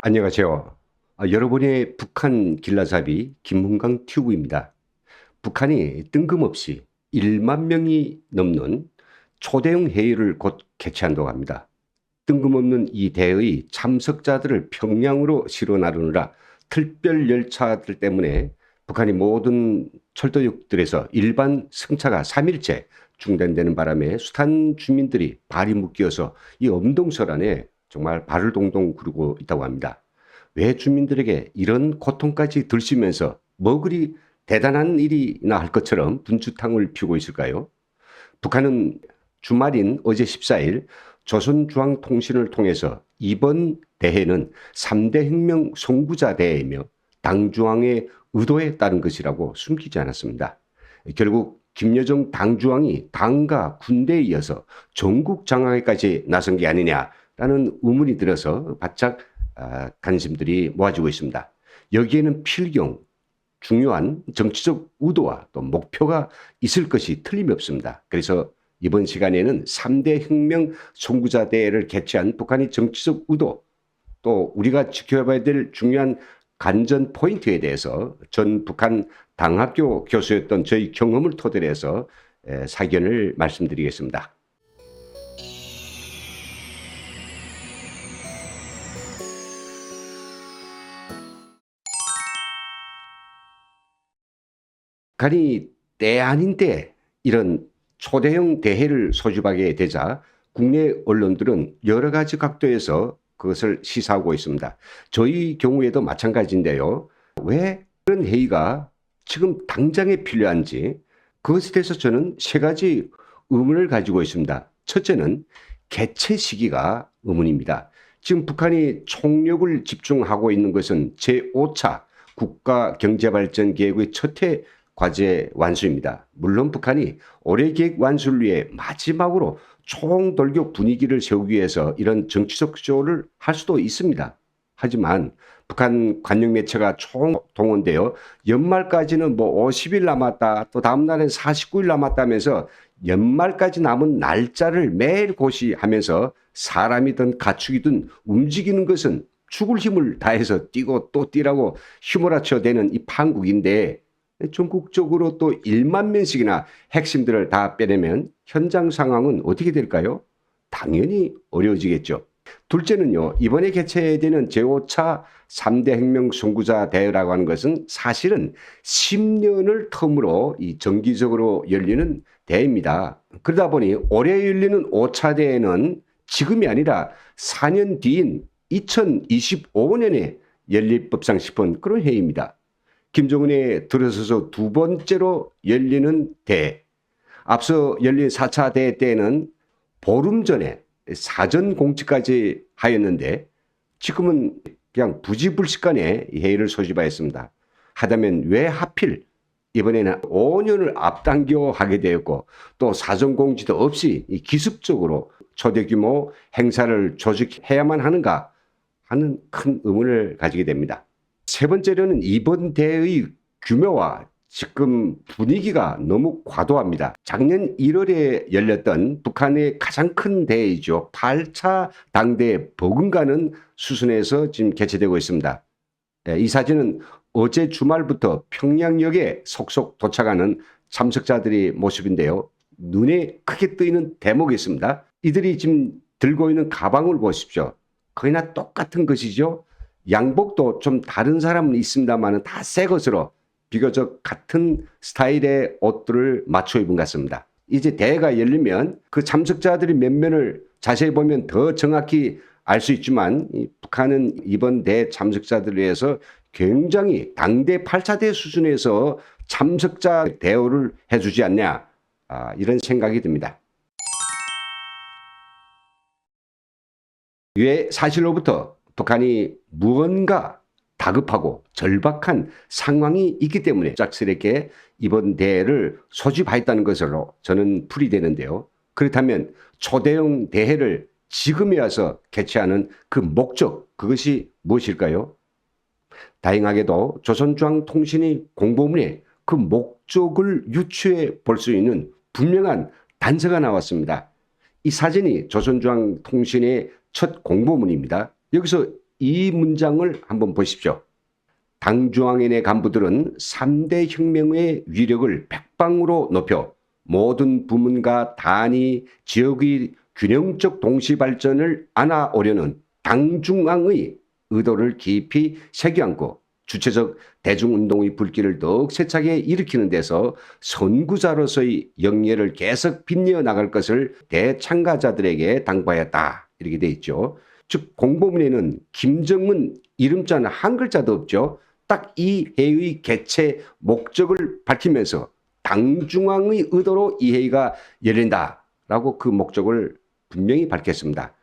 안녕하세요. 여러분의 북한 길라잡이 김문강 튜브입니다. 북한이 뜬금없이 1만 명이 넘는 초대형 회의를 곧 개최한다고 합니다. 뜬금없는 이 대회의 참석자들을 평양으로 실어 나르느라 특별 열차들 때문에 북한이 모든 철도역들에서 일반 승차가 3일째 중단되는 바람에 숱한 주민들이 발이 묶여서 이 엄동설 안에 정말 발을 동동 구르고 있다고 합니다. 왜 주민들에게 이런 고통까지 들시면서 뭐 그리 대단한 일이나 할 것처럼 분주탕을 피우고 있을까요? 북한은 주말인 어제 14일 조선중앙통신을 통해서 이번 대회는 3대 혁명 선구자 대회이며 당중앙의 의도에 따른 것이라고 숨기지 않았습니다. 결국 김여정 당중앙이 당과 군대에 이어서 전국 장악에까지 나선 게 아니냐라는 의문이 들어서 바짝 관심들이 모아지고 있습니다. 여기에는 필경, 중요한 정치적 의도와 또 목표가 있을 것이 틀림이 없습니다. 그래서 이번 시간에는 3대 혁명 선구자 대회를 개최한 북한의 정치적 의도, 또 우리가 지켜봐야 될 중요한 관전 포인트에 대해서 전 북한 당학교 교수였던 저희 경험을 토대로 해서 사견을 말씀드리겠습니다. 북한이 때 아닌 때 이런 초대형 대회를 소집하게 되자 국내 언론들은 여러 가지 각도에서 그것을 시사하고 있습니다. 저희 경우에도 마찬가지인데요. 왜 이런 회의가 지금 당장에 필요한지 그것에 대해서 저는 세 가지 의문을 가지고 있습니다. 첫째는 개최 시기가 의문입니다. 지금 북한이 총력을 집중하고 있는 것은 제5차 국가경제발전 계획의 첫해 과제 완수입니다. 물론 북한이 올해 계획 완수를 위해 마지막으로 총돌격 분위기를 세우기 위해서 이런 정치적 쇼를 할 수도 있습니다. 하지만 북한 관영 매체가 총동원되어 연말까지는 뭐 50일 남았다, 또 다음 날엔 49일 남았다면서 연말까지 남은 날짜를 매일 고시하면서 사람이든 가축이든 움직이는 것은 죽을 힘을 다해서 뛰고 또 뛰라고 휘몰아쳐대는 이 판국인데, 전국적으로 또 1만 명씩이나 핵심들을 다 빼내면 현장 상황은 어떻게 될까요? 당연히 어려워지겠죠. 둘째는요, 이번에 개최되는 제5차 3대 혁명 선구자 대회라고 하는 것은 사실은 10년을 텀으로 이 정기적으로 열리는 대회입니다. 그러다 보니 올해 열리는 5차 대회는 지금이 아니라 4년 뒤인 2025년에 열릴 법상 싶은 그런 회의입니다. 김정은에 들어서서 두 번째로 열리는 대회. 앞서 열린 4차 대회 때는 보름 전에 사전 공지까지 하였는데 지금은 그냥 부지불식간에 회의를 소집하였습니다. 하다면 왜 하필 이번에는 5년을 앞당겨 하게 되었고 또 사전 공지도 없이 기습적으로 초대 규모 행사를 조직해야만 하는가 하는 큰 의문을 가지게 됩니다. 세 번째로는 이번 대회의 규모와 지금 분위기가 너무 과도합니다. 작년 1월에 열렸던 북한의 가장 큰 대회이죠. 8차 당대회 버금가는 수준에서 지금 개최되고 있습니다. 이 사진은 어제 주말부터 평양역에 속속 도착하는 참석자들의 모습인데요. 눈에 크게 뜨이는 대목이 있습니다. 이들이 지금 들고 있는 가방을 보십시오. 거의 다 똑같은 것이죠. 양복도 좀 다른 사람은 있습니다만 다 새 것으로 비교적 같은 스타일의 옷들을 맞춰 입은 것 같습니다. 이제 대회가 열리면 그 참석자들이 몇 면을 자세히 보면 더 정확히 알 수 있지만 북한은 이번 대회 참석자들을 위해서 굉장히 당대 8차 대회 수준에서 참석자 대우를 해주지 않냐, 이런 생각이 듭니다. 왜 사실로부터 북한이 무언가 다급하고 절박한 상황이 있기 때문에 짝스럽게 이번 대회를 소집하였다는 것으로 저는 풀이되는데요. 그렇다면 초대형 대회를 지금에 와서 개최하는 그 목적, 그것이 무엇일까요? 다행하게도 조선중앙통신이 공보문에 그 목적을 유추해 볼 수 있는 분명한 단서가 나왔습니다. 이 사진이 조선중앙통신의 첫 공보문입니다. 여기서 이 문장을 한번 보십시오. 당중앙인의 간부들은 3대 혁명의 위력을 백방으로 높여 모든 부문과 단위, 지역의 균형적 동시발전을 안아오려는 당중앙의 의도를 깊이 새겨안고 주체적 대중운동의 불길을 더욱 세차게 일으키는 데서 선구자로서의 영예를 계속 빛내어 나갈 것을 대참가자들에게 당부하였다. 이렇게 돼 있죠. 즉 공보문에는 김정은 이름자는 한 글자도 없죠. 딱 이 회의 개최 목적을 밝히면서 당중앙의 의도로 이 회의가 열린다라고 그 목적을 분명히 밝혔습니다.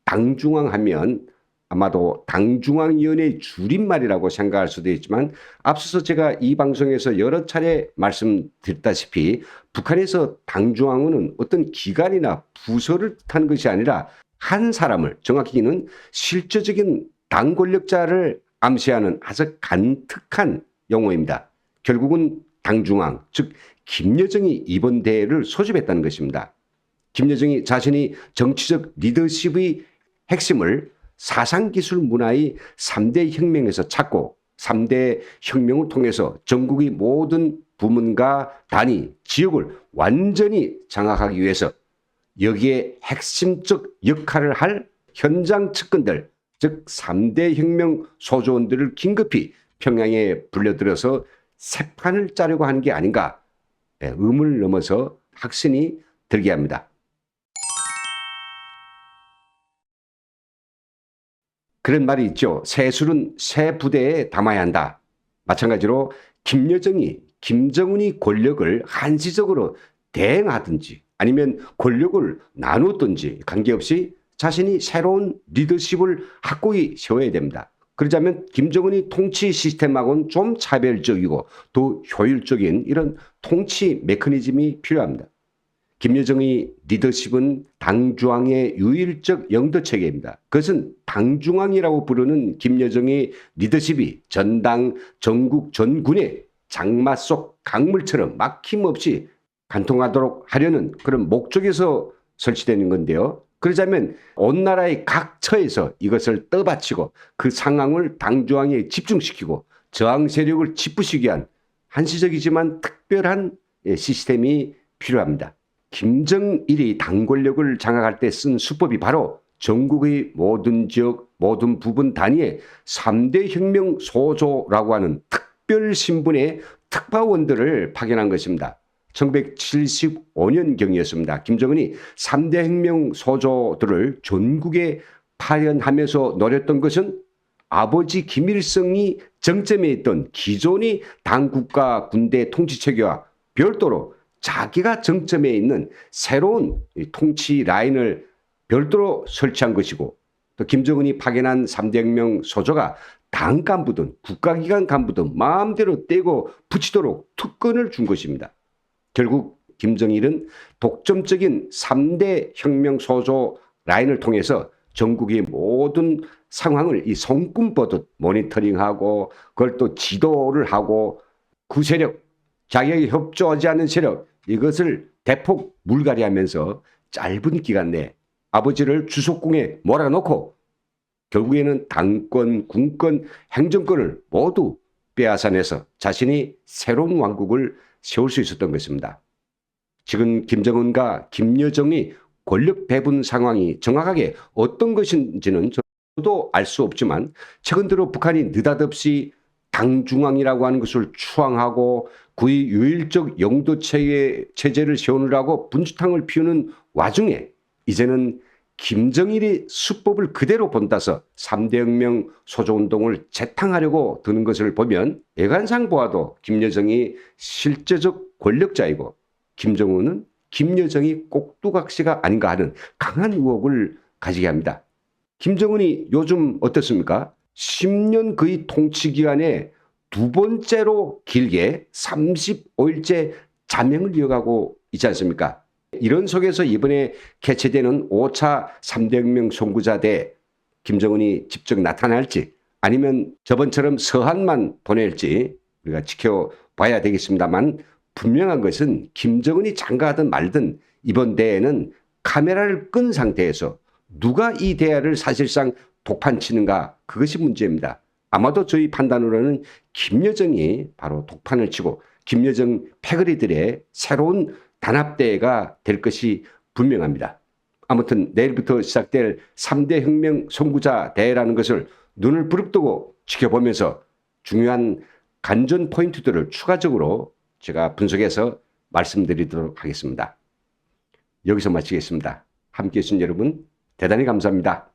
당중앙 하면 아마도 당중앙위원회의 줄임말이라고 생각할 수도 있지만 앞서서 제가 이 방송에서 여러 차례 말씀드렸다시피 북한에서 당중앙은 어떤 기관이나 부서를 뜻하는 것이 아니라 한 사람을, 정확히는 실제적인 당 권력자를 암시하는 아주 간특한 용어입니다. 결국은 당중앙, 즉 김여정이 이번 대회를 소집했다는 것입니다. 김여정이 자신이 정치적 리더십의 핵심을 사상기술 문화의 3대 혁명에서 찾고 3대 혁명을 통해서 전국의 모든 부문과 단위, 지역을 완전히 장악하기 위해서 여기에 핵심적 역할을 할 현장 측근들, 즉 3대 혁명 소조원들을 긴급히 평양에 불려들여서 새 판을 짜려고 하는 게 아닌가, 의문을 넘어서 확신이 들게 합니다. 그런 말이 있죠. 새 술은 새 부대에 담아야 한다. 마찬가지로 김여정이 김정은이 권력을 한시적으로 대행하든지 아니면 권력을 나누든지 관계없이 자신이 새로운 리더십을 확고히 세워야 됩니다. 그러자면 김정은이 통치 시스템하고는 좀 차별적이고 더 효율적인 이런 통치 메커니즘이 필요합니다. 김여정의 리더십은 당중앙의 유일적 영도체계입니다. 그것은 당중앙이라고 부르는 김여정의 리더십이 전당, 전국, 전군의 장마 속 강물처럼 막힘없이 관통하도록 하려는 그런 목적에서 설치되는 건데요. 그러자면 온 나라의 각 처에서 이것을 떠받치고 그 상황을 당중앙에 집중시키고 저항 세력을 짓부시기 위한 한시적이지만 특별한 시스템이 필요합니다. 김정일이 당 권력을 장악할 때 쓴 수법이 바로 전국의 모든 지역, 모든 부분 단위에 3대 혁명 소조라고 하는 특별 신분의 특파원들을 파견한 것입니다. 1975년경이었습니다. 김정은이 3대 혁명 소조들을 전국에 파견하면서 노렸던 것은 아버지 김일성이 정점에 있던 기존의 당국가 군대 통치체계와 별도로 자기가 정점에 있는 새로운 통치 라인을 별도로 설치한 것이고, 또 김정은이 파견한 3대 혁명 소조가 당 간부든 국가기관 간부든 마음대로 떼고 붙이도록 특권을 준 것입니다. 결국 김정일은 독점적인 3대 혁명 소조 라인을 통해서 전국의 모든 상황을 이 손금 보듯 모니터링하고 그걸 또 지도를 하고 그 세력, 자기에게 협조하지 않는 세력, 이것을 대폭 물갈이하면서 짧은 기간 내에 아버지를 주석궁에 몰아넣고 결국에는 당권, 군권, 행정권을 모두 빼앗아내서 자신이 새로운 왕국을 세울 수 있었던 것입니다. 지금 김정은과 김여정의 권력 배분 상황이 정확하게 어떤 것인지는 저도 알 수 없지만 최근 들어 북한이 느닷없이 당중앙이라고 하는 것을 추앙하고 그의 유일적 영도 체제를 세우느라고 분주탕을 피우는 와중에 이제는 김정일이 수법을 그대로 본따서 3대 혁명 소조운동을 재탕하려고 드는 것을 보면 예관상 보아도 김여정이 실제적 권력자이고 김정은은 김여정이 꼭두각시가 아닌가 하는 강한 의혹을 가지게 합니다. 김정은이 요즘 어떻습니까? 10년 그의 통치 기간에 두 번째로 길게 35일째 자명을 이어가고 있지 않습니까? 이런 속에서 이번에 개최되는 5차 3대 혁명 선구자대 김정은이 직접 나타날지 아니면 저번처럼 서한만 보낼지 우리가 지켜봐야 되겠습니다만 분명한 것은 김정은이 장가하든 말든 이번 대회는 카메라를 끈 상태에서 누가 이 대회를 사실상 독판 치는가, 그것이 문제입니다. 아마도 저희 판단으로는 김여정이 바로 독판을 치고 김여정 패거리들의 새로운 단합대회가 될 것이 분명합니다. 아무튼 내일부터 시작될 3대 혁명 선구자 대회라는 것을 눈을 부릅뜨고 지켜보면서 중요한 관전 포인트들을 추가적으로 제가 분석해서 말씀드리도록 하겠습니다. 여기서 마치겠습니다. 함께해 주신 여러분 대단히 감사합니다.